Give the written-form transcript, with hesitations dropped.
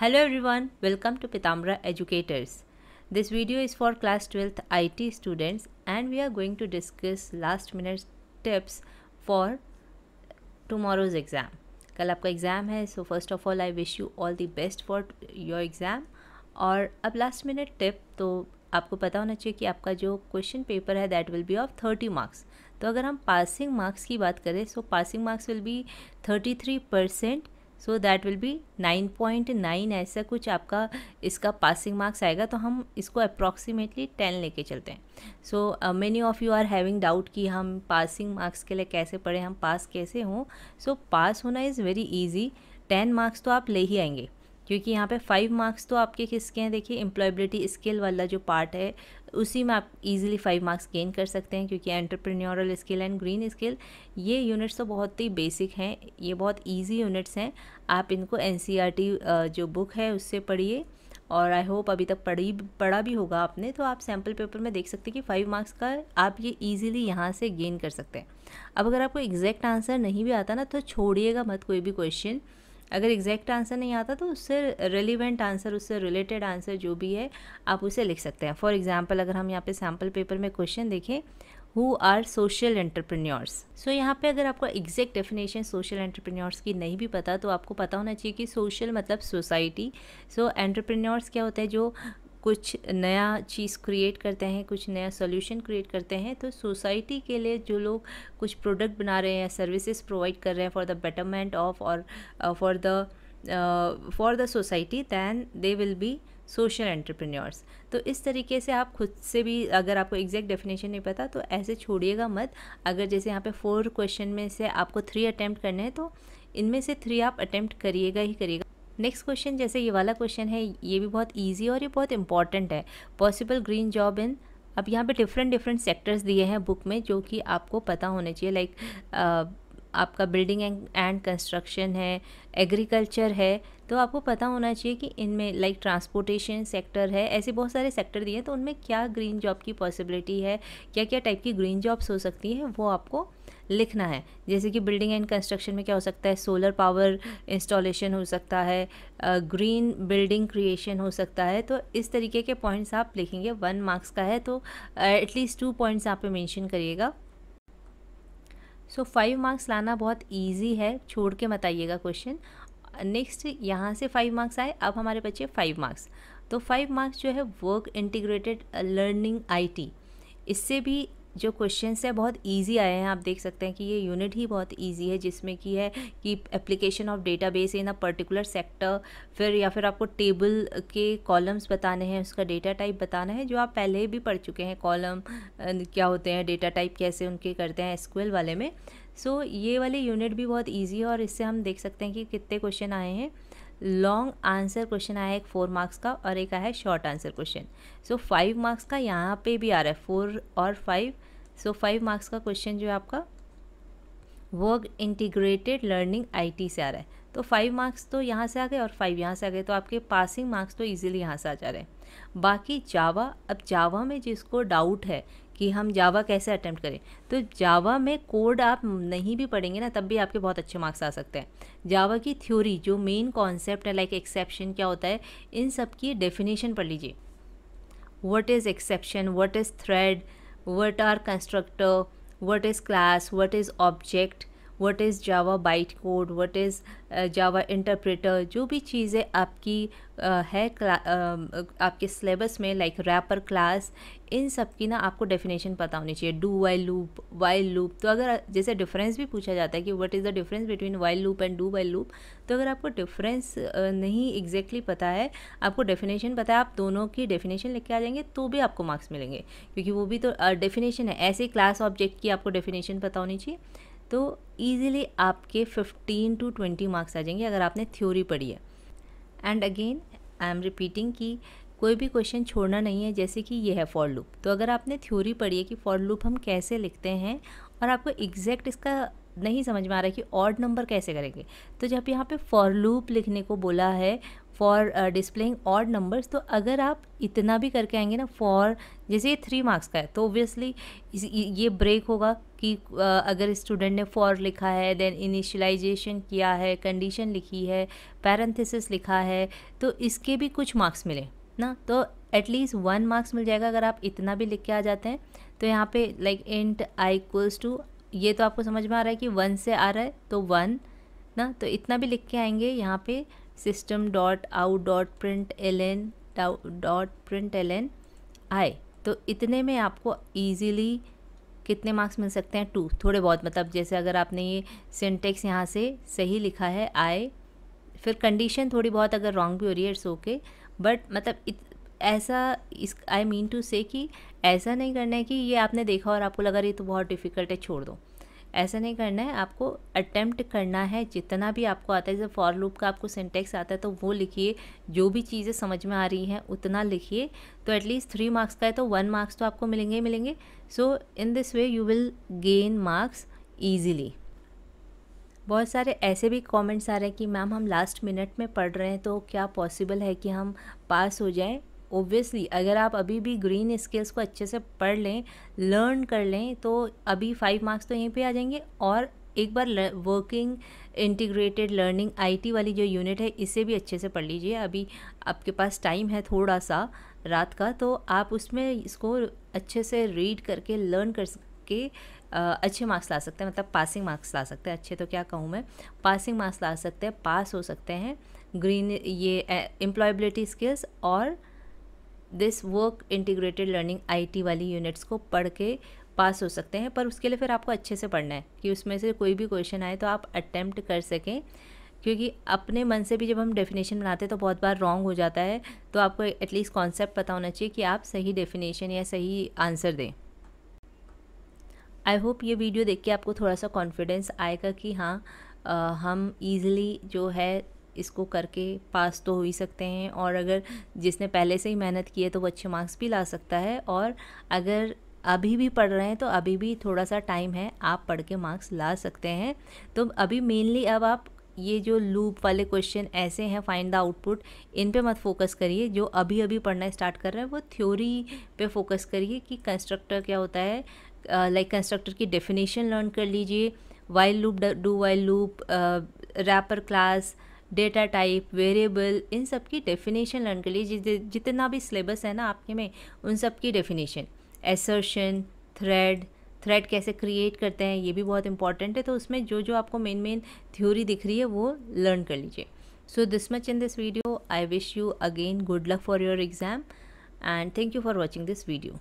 Hello everyone, welcome to Pitamra Educators. This video is for class 12th IT students and we are going to discuss last minute tips for tomorrow's exam. कल आपका exam है, so first of all I wish you all the best for your exam. और अब last minute tip, तो आपको पता होना चाहिए कि आपका जो क्वेश्चन पेपर है that will be of 30 marks. तो अगर हम पासिंग मार्क्स की बात करें, so passing marks will be 33%, so that will be 9.9 ऐसा कुछ आपका इसका पासिंग मार्क्स आएगा। तो हम इसको अप्रॉक्सीमेटली 10 लेके चलते हैं। So many of you are having doubt कि हम पासिंग मार्क्स के लिए कैसे पढ़ें, हम पास कैसे हों। सो पास होना इज़ वेरी ईजी। 10 मार्क्स तो आप ले ही आएंगे, क्योंकि यहाँ पे 5 मार्क्स तो आपके किसके हैं, देखिए एम्प्लॉयबिलिटी स्किल वाला जो पार्ट है उसी में आप इजीली 5 मार्क्स गेन कर सकते हैं, क्योंकि entrepreneurial skill and green skill ये यूनिट्स तो बहुत ही बेसिक हैं, ये बहुत इजी यूनिट्स हैं। आप इनको एनसीईआरटी जो बुक है उससे पढ़िए, और आई होप अभी तक पढ़ा भी होगा आपने। तो आप सैम्पल पेपर में देख सकते हैं कि 5 मार्क्स का आप ये ईजिली यहाँ से गेन कर सकते हैं। अब अगर आपको एग्जैक्ट आंसर नहीं भी आता ना, तो छोड़िएगा मत कोई भी क्वेश्चन। अगर एग्जैक्ट आंसर नहीं आता तो उससे रिलेवेंट आंसर, उससे रिलेटेड आंसर जो भी है आप उसे लिख सकते हैं। फॉर एग्जांपल अगर हम यहाँ पे सैम्पल पेपर में क्वेश्चन देखें, हु आर सोशल एंटरप्रेन्योर्स। सो यहाँ पे अगर आपको एग्जैक्ट डेफिनेशन सोशल एंटरप्रेन्योर्स की नहीं भी पता, तो आपको पता होना चाहिए कि सोशल मतलब सोसाइटी। सो एंटरप्रेन्योर्स क्या होता है, जो कुछ नया चीज़ क्रिएट करते हैं, कुछ नया सोल्यूशन क्रिएट करते हैं। तो सोसाइटी के लिए जो लोग कुछ प्रोडक्ट बना रहे हैं, सर्विसेज प्रोवाइड कर रहे हैं फॉर द बेटरमेंट ऑफ और for the society, then they will be social entrepreneurs. तो इस तरीके से आप खुद से भी, अगर आपको एग्जैक्ट डेफिनेशन नहीं पता तो ऐसे छोड़िएगा मत। अगर जैसे यहाँ पे 4 क्वेश्चन में से आपको 3 अटैम्प्ट करने हैं, तो इनमें से 3 आप अटैम्प्ट करिएगा ही करिएगा। नेक्स्ट क्वेश्चन, जैसे ये वाला क्वेश्चन है, ये भी बहुत इजी और ये बहुत इंपॉर्टेंट है। पॉसिबल ग्रीन जॉब इन, अब यहाँ पे डिफरेंट सेक्टर्स दिए हैं बुक में जो कि आपको पता होने चाहिए। लाइक आपका बिल्डिंग एंड कंस्ट्रक्शन है, एग्रीकल्चर है, तो आपको पता होना चाहिए कि इनमें लाइक ट्रांसपोर्टेशन सेक्टर है, ऐसे बहुत सारे सेक्टर दिए हैं। तो उनमें क्या ग्रीन जॉब की पॉसिबिलिटी है, क्या क्या टाइप की ग्रीन जॉब्स हो सकती हैं, वो आपको लिखना है। जैसे कि बिल्डिंग एंड कंस्ट्रक्शन में क्या हो सकता है, सोलर पावर इंस्टॉलेशन हो सकता है, ग्रीन बिल्डिंग क्रिएशन हो सकता है। तो इस तरीके के पॉइंट्स आप लिखेंगे। 1 मार्क्स का है तो एटलीस्ट 2 पॉइंट्स आप पे मेंशन करिएगा। सो 5 मार्क्स लाना बहुत ईजी है, छोड़ के मत आइएगा क्वेश्चन। नेक्स्ट यहाँ से 5 मार्क्स आए, अब हमारे बचे 5 मार्क्स। तो 5 मार्क्स जो है वर्क इंटीग्रेटेड लर्निंग IT, इससे भी जो क्वेश्चंस है बहुत इजी आए हैं। आप देख सकते हैं कि ये यूनिट ही बहुत इजी है, जिसमें कि है कि application of database in a particular sector, फिर आपको टेबल के कॉलम्स बताने हैं, उसका डेटा टाइप बताना है, जो आप पहले भी पढ़ चुके हैं। कॉलम क्या होते हैं, डेटा टाइप कैसे उनके करते हैं SQL वाले में। सो ये वाली यूनिट भी बहुत ईजी है, और इससे हम देख सकते हैं कि कितने क्वेश्चन आए हैं। लॉन्ग आंसर क्वेश्चन आया है एक 4 मार्क्स का, और एक आया है शॉर्ट आंसर क्वेश्चन। सो 5 मार्क्स का यहाँ पे भी आ रहा है 4 और 5। सो 5 मार्क्स का क्वेश्चन जो है आपका वर्क इंटीग्रेटेड लर्निंग IT से आ रहा है। तो 5 मार्क्स तो यहाँ से आ गए और 5 यहाँ से आ गए, तो आपके पासिंग मार्क्स तो इजीली यहाँ से आ जा रहे हैं। बाकी जावा, अब जावा में जिसको डाउट है कि हम जावा कैसे अटेम्प्ट करें, तो जावा में कोड आप नहीं भी पढ़ेंगे ना, तब भी आपके बहुत अच्छे मार्क्स आ सकते हैं। जावा की थ्योरी, जो मेन कॉन्सेप्ट है, लाइक एक्सेप्शन क्या होता है, इन सब की डेफिनेशन पढ़ लीजिए। What is exception, what is thread, what are constructor, what is class, what is object, what is java bytecode, what is java interpreter। जो भी चीज़ें आपकी है आपके सिलेबस में, लाइक रैपर क्लास, इन सब की ना आपको डेफिनेशन पता होनी चाहिए। Do while loop, while loop, तो अगर जैसे डिफरेंस भी पूछा जाता है कि what is the difference between while loop and do while loop, तो अगर आपको डिफरेंस नहीं एग्जैक्टली पता है, आपको डेफिनेशन पता है, आप दोनों की डेफिनेशन लेके आ जाएंगे तो भी आपको मार्क्स मिलेंगे, क्योंकि वो भी तो डेफिनेशन है। ऐसे ही क्लास ऑब्जेक्ट की आपको डेफिनेशन पता होनी चाहिए, तो ईजिली आपके 15 to 20 मार्क्स आ जाएंगे अगर आपने थ्योरी पढ़ी है। And again I am repeating कि कोई भी क्वेश्चन छोड़ना नहीं है। जैसे कि ये है फॉर लूप, तो अगर आपने थ्योरी पढ़ी है कि फॉर लूप हम कैसे लिखते हैं, और आपको एग्जैक्ट इसका नहीं समझ में आ रहा है कि ऑड नंबर कैसे करेंगे, तो जब यहाँ पे फॉर लूप लिखने को बोला है, फॉर डिस्प्लेइंग ऑड नंबर्स। तो अगर आप इतना भी करके आएंगे ना, फॉर जैसे ये 3 मार्क्स का है तो ऑब्वियसली ये ब्रेक होगा कि अगर स्टूडेंट ने फॉर लिखा है, देन इनिशियलाइजेशन किया है, कंडीशन लिखी है, पैरेंथेसिस लिखा है, तो इसके भी कुछ मार्क्स मिले ना, तो एटलीस्ट 1 मार्क्स मिल जाएगा अगर आप इतना भी लिख के आ जाते हैं। तो यहाँ पे like int i equals to, ये तो आपको समझ में आ रहा है कि 1 से आ रहा है तो 1 ना, तो इतना भी लिख के आएंगे यहाँ पे system.out.println आई, तो इतने में आपको ईजीली कितने मार्क्स मिल सकते हैं, 2 थोड़े बहुत, मतलब जैसे अगर आपने ये सिंटेक्स यहाँ से सही लिखा है आई, फिर कंडीशन थोड़ी बहुत अगर रॉन्ग भी हो रही है इट्स ओके, बट मतलब ऐसा इस आई मीन टू से कि ऐसा नहीं करना है कि ये आपने देखा और आपको लगा रही तो बहुत डिफ़िकल्ट है छोड़ दो, ऐसा नहीं करना है। आपको अटेम्प्ट करना है जितना भी आपको आता है। जैसे फॉर लूप का आपको सिंटेक्स आता है तो वो लिखिए, जो भी चीज़ें समझ में आ रही हैं उतना लिखिए, तो एटलीस्ट 3 मार्क्स का है तो 1 मार्क्स तो आपको मिलेंगे ही मिलेंगे। So in this way you will gain marks easily. बहुत सारे ऐसे भी कमेंट्स आ रहे हैं कि मैम हम लास्ट मिनट में पढ़ रहे हैं तो क्या पॉसिबल है कि हम पास हो जाएं। ओब्वियसली अगर आप अभी भी ग्रीन स्किल्स को अच्छे से पढ़ लें, लर्न कर लें, तो अभी 5 मार्क्स तो यहीं पे आ जाएंगे। और एक बार वर्किंग इंटीग्रेटेड लर्निंग आईटी वाली जो यूनिट है इसे भी अच्छे से पढ़ लीजिए। अभी आपके पास टाइम है थोड़ा सा रात का, तो आप उसमें इसको अच्छे से रीड करके लर्न करके अच्छे मार्क्स ला सकते हैं, मतलब पासिंग मार्क्स ला सकते हैं। अच्छे तो क्या कहूँ मैं, पासिंग मार्क्स ला सकते हैं, पास हो सकते हैं। ग्रीन ये एम्प्लॉयबिलिटी स्किल्स और this work integrated learning IT वाली यूनिट्स को पढ़ के पास हो सकते हैं। पर उसके लिए फिर आपको अच्छे से पढ़ना है कि उसमें से कोई भी क्वेश्चन आए तो आप अटेम्प्ट कर सकें, क्योंकि अपने मन से भी जब हम डेफिनेशन बनाते हैं तो बहुत बार रॉन्ग हो जाता है। तो आपको एटलीस्ट कॉन्सेप्ट पता होना चाहिए कि आप सही डेफिनेशन या सही आंसर दें। आई होप ये वीडियो देख के आपको थोड़ा सा कॉन्फिडेंस आएगा कि हाँ हम ईज़िली जो है इसको करके पास तो हो ही सकते हैं, और अगर जिसने पहले से ही मेहनत की है तो वो अच्छे मार्क्स भी ला सकता है। और अगर अभी भी पढ़ रहे हैं तो अभी भी थोड़ा सा टाइम है, आप पढ़ के मार्क्स ला सकते हैं। तो अभी मेनली अब आप ये जो लूप वाले क्वेश्चन ऐसे हैं, फाइंड द आउटपुट, इन पे मत फोकस करिए। जो अभी अभी पढ़ना स्टार्ट कर रहे हैं वो थ्योरी पे फोकस करिए कि कंस्ट्रक्टर क्या होता है, लाइक कंस्ट्रक्टर की डेफिनेशन लर्न कर लीजिए, while loop, do while loop, wrapper class, data type, variable, इन सब की डेफिनेशन लर्न कर लीजिए। जितना भी सिलेबस है ना आपके में उन सब की डेफिनेशन, एसर्शन, थ्रेड कैसे क्रिएट करते हैं ये भी बहुत इंपॉर्टेंट है। तो उसमें जो जो आपको मेन थ्योरी दिख रही है वो लर्न कर लीजिए। So this much in this video. I wish you again good luck for your exam and thank you for watching this video.